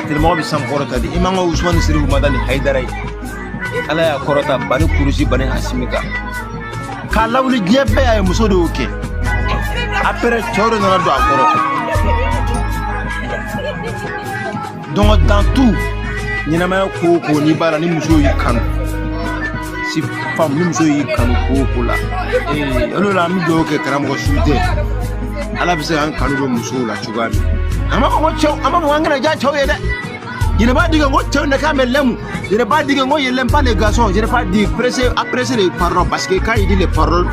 tellement bi sam korota di imam Ousmane Sirif Madani Haidara ala ya korota bani kurusi bani Hasimika ka lawli jebe ay muso do ke après choro na do akoro donc dans tout ni na ma ko ni bara ni muso yi kanu si femme ni muso yi kanu ko la alo la mi do ke karam ko suite ala bi se an kanu do muso la chugami ama ko chow ama mo ngana ja chow yede il pas dit que moi tu n'es qu'à me l'aimer. Je n'ai pas dit que moi je n'aime pas les garçons. Je n'ai pas dit apprécier les paroles parce que quand il dit les paroles,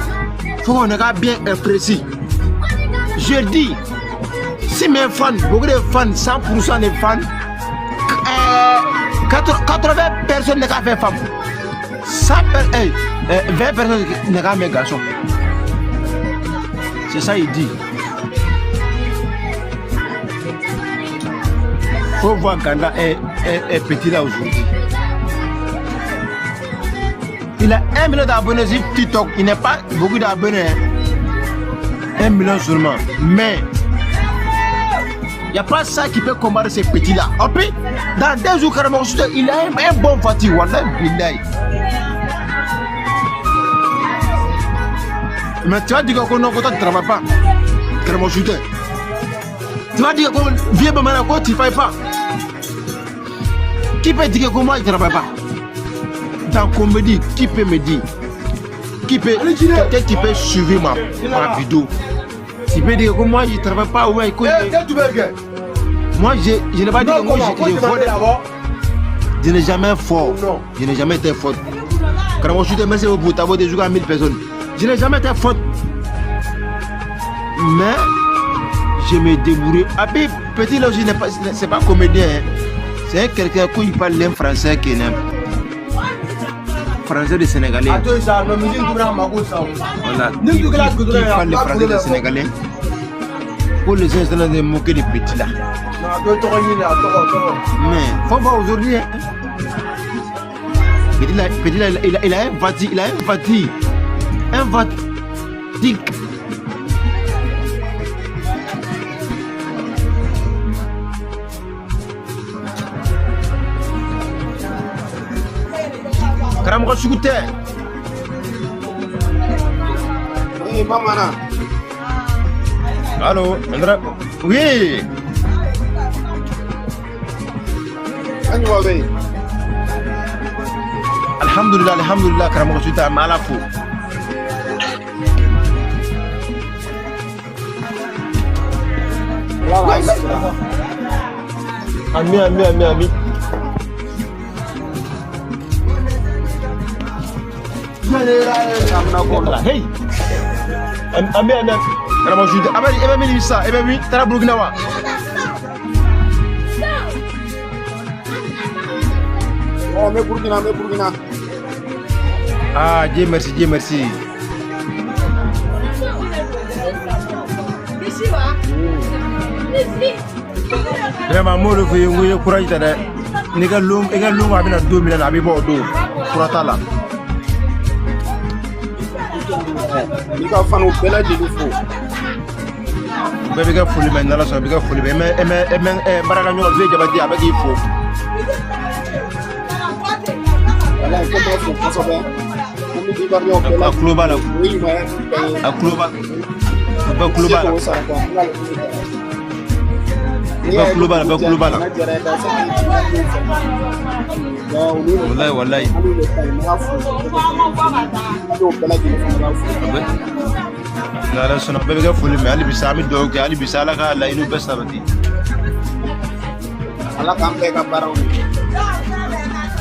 il faut qu'on ait bien apprécié. Je dis, si mes fans, beaucoup de fans, 100% des fans, 80 personnes n'ont qu'à faire femme. 20 personnes n'ont qu'à mes garçons. C'est ça il dit. Faut voir Ganda est petit là aujourd'hui. Il a 1 million d'abonnés sur TikTok. Il n'a pas beaucoup d'abonnés. 1 million seulement. Mais il n'y a pas ça qui peut combattre ces petits là. En plus, dans 2 jours, il a un bon fatigue. Wallah, billahi. Mais tu vas dire qu'on ne travaille pas. Tu vas dire qu'on vient de Manako, tu ne travailles pas. Qui peut dire que moi je ne travaille pas? Dans comédie, qui peut me dire? Quelqu'un qui peut suivre ma vidéo? Qui peut dire que moi je ne travaille pas? Ouais, moi je n'ai pas dit que moi je vole. Je n'ai jamais fort. Je n'ai jamais été fort. Quand moi je suis merci au bout, tu as des jours à 1000 personnes. Je n'ai jamais été fort. Mais je me débrouille. Après, petit là, c'est pas comédien. C'est quelqu'un qui parle un français qui n'aime. Français de Sénégalais. Voilà. Qui parle le français de Sénégalais. Pour les instants de moquer des petits là. Mais faut voir aujourd'hui. Petit là, il a un fatigue. Il a un fatigue. Un fatigue. Karam ko sugute. Oui, maman. Allô, Andra. Oui. Anyo be. Alhamdulillah, karam ko sugute mala fu. Ami. Hey, Ami, karama jude. Abali, ebe mi ça, ebe mi tara Burkina wa. Oh, me Burkina. Ah, Dieu merci. Vraiment, moi le fais un courage de. Nega lom abina 2 millions abibo do. Kurata la. Ni ka fanu bela de fo. Bébé ka foli mais nala so bébé foli mais baraka nyo ze jabati abaki fo. Ala ko do fo so be. Ni di bar yo bela. Global. Oui, mais global. Global. Wallahi. Nala sona bébé ka foli mais ali bisami do ke ali bisala ka la inu besta bati. Ala kam be ka baraw.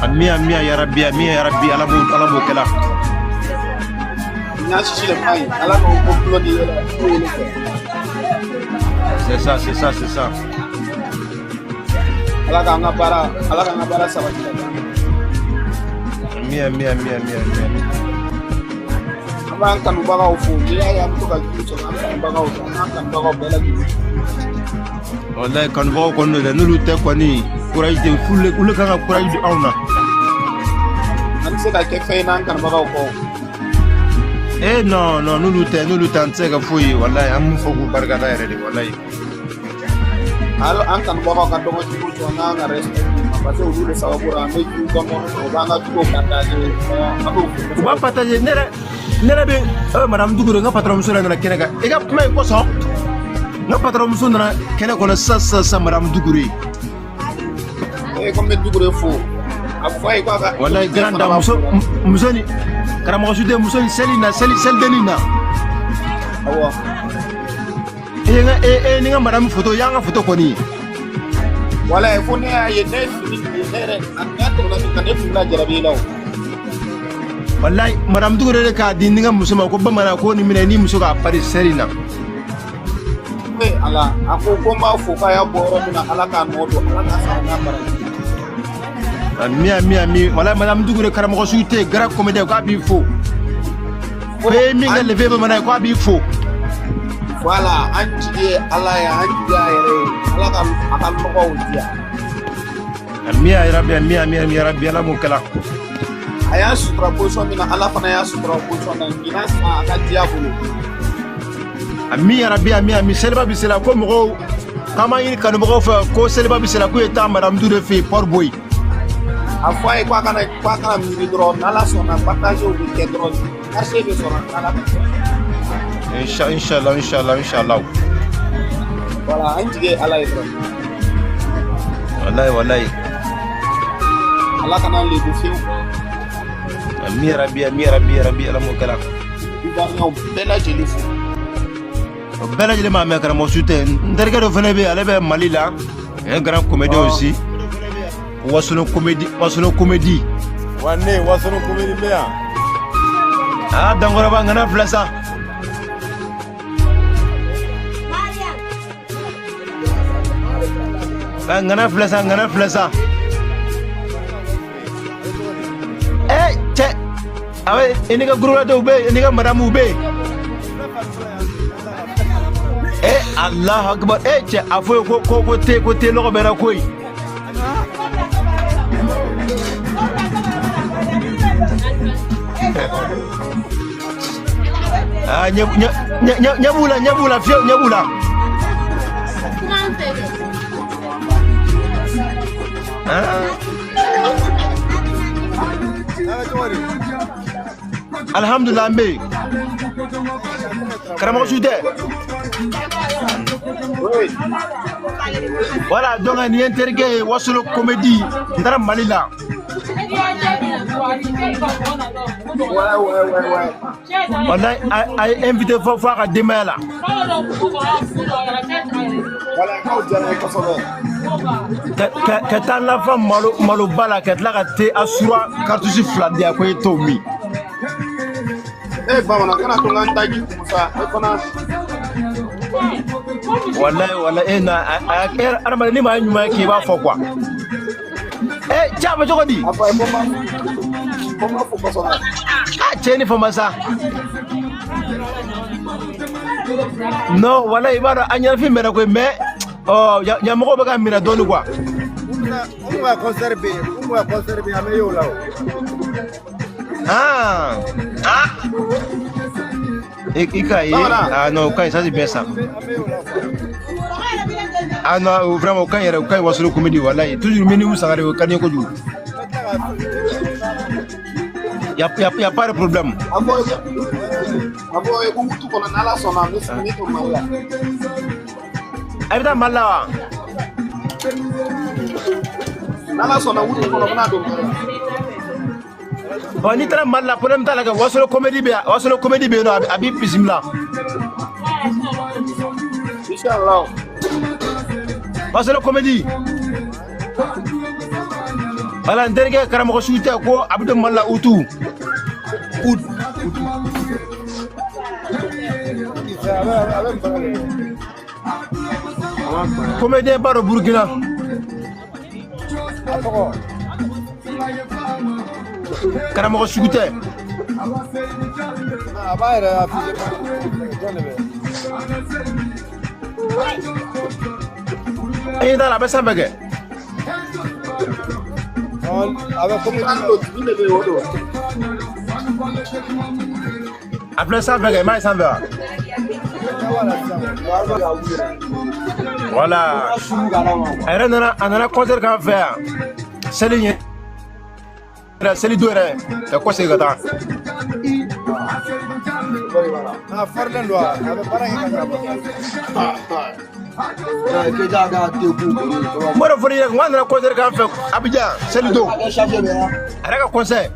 Amia ya rabbi ala bo kala. Nya shi le mai ala ko ko di la. C'est ça. Ala ka ngabara sabati. Mia. Abang kan baga fu ya to ka ju kan baga bela ju. Wallahi kan baga ko no nulu te ko ni courage de fulle ule kan courage du awna. An se da ke fe nan kan baga ko. Non, nulu te antse ka fuyi wallahi am fo ko barka da yare wallahi. halo an kanubagaw ka dɔgɔ cogo cogo n'an ka respect parce que olu de sababu la an bɛ jiw ka mɔgɔ sɔrɔ u b'an ka juguw partage an b'o u b'a partage ne yɛrɛ bɛ madame Dugure n ka patron muso nana kɛnɛ kan i ka kuma in kosɔn n ka patron muso nana kɛnɛ kɔnɔ sisan madame Dugure ko n bɛ Dugure fo a fɔ a ye k'a ka wallahi grand dame muso ni karamɔgɔ su tɛ muso ni selidenni na awɔ ni ka madame photo y'an ka photo kɔni wallahi fo ne y'a ye ne fini ne yɛrɛ a tɛmɛna min kan ne tun bɛna jarabi la o wallahi madame Dugure de k'a di ni ka muso ma ko bamanan ko ni minɛ ni muso k'a pari seli na ala a ko n b'a fo k'a y'a bɔ yɔrɔ min na ala k'a nɔ don ala k'a sara n'a baraji mi wallahi madame Dugure karamɔgɔ su tɛ grand comédien k'a b'i fo ko ye min kɛ levé bamanan k'a b'i fo voilà an jigi ye ala ye an jigi a yɛrɛ ye ala ka a ka nɔgɔw diya ami ya rabbi ala m'o kɛla a y'a sutura position min na ala fana y'a sutura position na ɲinan san a ka diya bolo ami ya rabbi seliba bɛ se la ko mɔgɔw k'an b'a ɲini kanubagaw fɛ ko seliba bɛ se la k'u ye taa madame Dugure fɛ yen Port Boy a fɔ a ye k'a kana miiri dɔrɔn n'ala sɔnna partage bɛ kɛ dɔrɔn marché bɛ sɔrɔ n'ala ka sɔn inshallah voilà an jigi ye ala ye dɔrɔn wallahi ala kana lebu fiyewu ami ya rabbi ala m'o kɛla ivoirien bɛɛ lajɛlen fo o bɛɛ lajɛlen m'a mɛn karamɔgɔ su tɛ n terikɛ dɔ fana bɛ yen ale bɛ Mali la un grand comédien aussi Wassono comédie wanne Wassono comédie bɛ yan dankɔrɔba ngana filɛ sa ngana filɛ sa cɛ awe ini ka groupe dɔw bɛ yen ini ka madame bɛ yen Allahu akbar cɛ a fɔ ye ko te lɔgɔ bɛra koyi ɲɛbula fiyewu ɲɛbula alhamdulillah an bɛ yen karamɔgɔ su tɛ voilà donc nin ye n terikɛ ye Wassono comédie n taara Mali la wallahi a ye invité fo a ka denbaya la ka taa lafa maloba la ka tila ka te a sura cartouche 2 di a ko ye t'o min bamanan kana to n ka daji musa fana wallahi na adamaden ni maa ye ɲuman ye k'i b'a fɔ quoi cɛ a bɛ cogo di cɛ ni fama sa non wallahi i b'a dɔn a ɲɛnafin mɛnna koyi mais ɲɛmɔgɔw bɛ ka minɛ dɔɔni quoi mun ka concert bɛ yen an bɛ ye o la o i ka ye non o ka ɲi ça c'est bien ça non vraiment o ka ɲi yɛrɛ o ka ɲi Wassono comédie wallahi toujours Miniwu Sangare o ka di n ye kojugu y a pas de problème a fɔ ye ko wutu kɔnɔ n'ala sɔnna an bɛ sigi to Mali la a bɛ taa Mali la wa n'ala sɔnna wutu kɔnɔ bɛna don Mali la n'i taara Mali la problème t'a la kɛ Wassono comédie bɛ yen nɔ a b'i bisimila inshallah Wassono comédie voilà n terikɛ karamɔgɔ su tɛ ko a bɛ don Mali la utu comédien ba dɔ Burkina karamɔgɔ sugu tɛ a b'a yɛrɛ t'a la a bɛ sanfɛ kɛ a filɛ sanfɛ kɛ i m'a ye sanfɛ wa Voilà. Elle a un concert qu'à faire. C'est les c'est les deux. C'est quoi c'est que t'as? Ah, Fernando, Moi, il faut dire que un concert qu'à faire. Abidjan, c'est les deux. Elle a un concert.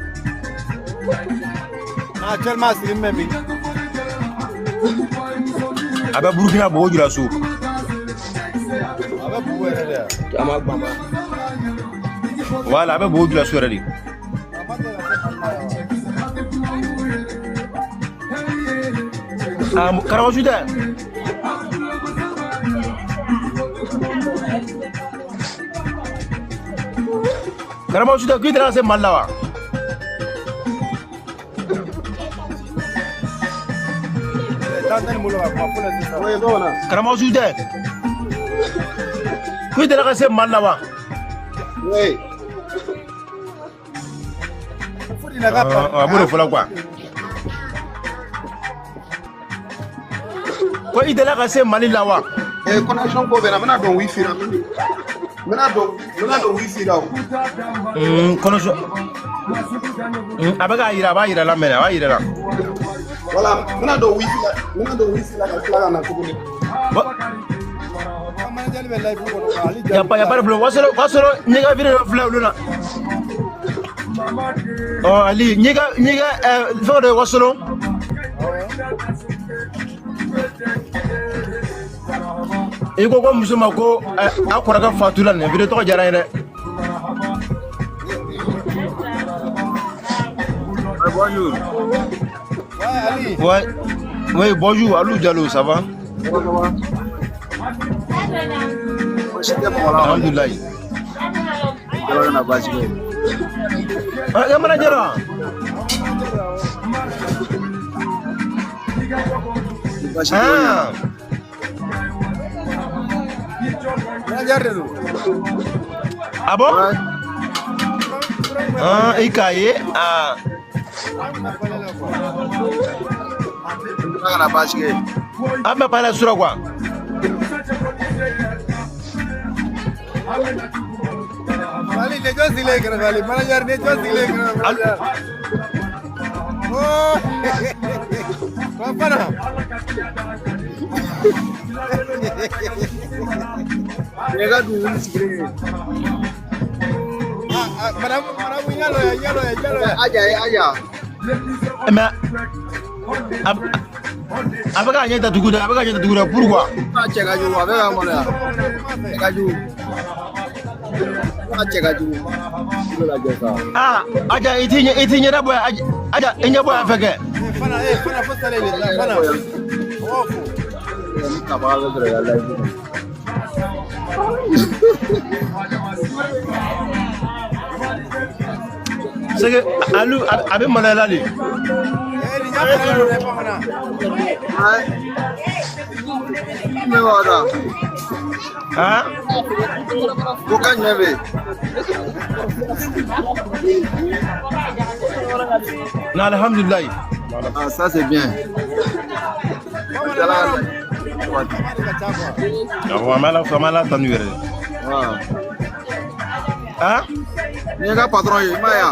actuellement, c'est le même. Avec Burkina Faso, du Lasso. Voilà, avec beaucoup de la soirée. Karamasuda. Karamasuda, qui est dans ce mal-là? Karamasuda. Qui est dans ce mal-là? Oui. Amour, voilà quoi. Quoi, il est là, c'est Mali là-bas. Connexion ko bena mena don wifi na mena don wifi là. Connexion. Abaga ira ba ira la mena, ba ira la. Voilà, mena don wifi là ka na ko ni. Ya pas de problème. Wasoro nyega vire fla luna. Oh Ali, nyega faire de wasoro. E ko musuma ko akora ka fatula ne video to jara ire. Bonjour. Ouais, Ali. Ouais. Oui, bonjour, Alou Diallo, ça va? Alhamdulillah. Ah, mana jara? Ah. Ah bon? Ah, ikaye. Ah. Ah, mais pas la sur quoi? Ali, les gens, il est grand, Ali. Manager, les gens, il est grand. Oh! Papa, madame, Aja. Mais avec un yata tuguda, avec un yata tuguda, pourquoi? Ah, aja itinya da boy, aja enya boy afeke. Fana faut saler les fana. C'est que Alou avec Malalali. Hein? Pourquoi n'y avait? Non, alhamdulillah. Ah, ça c'est bien. On m'a tenu. Hein? Ni ga patron yi ma ya.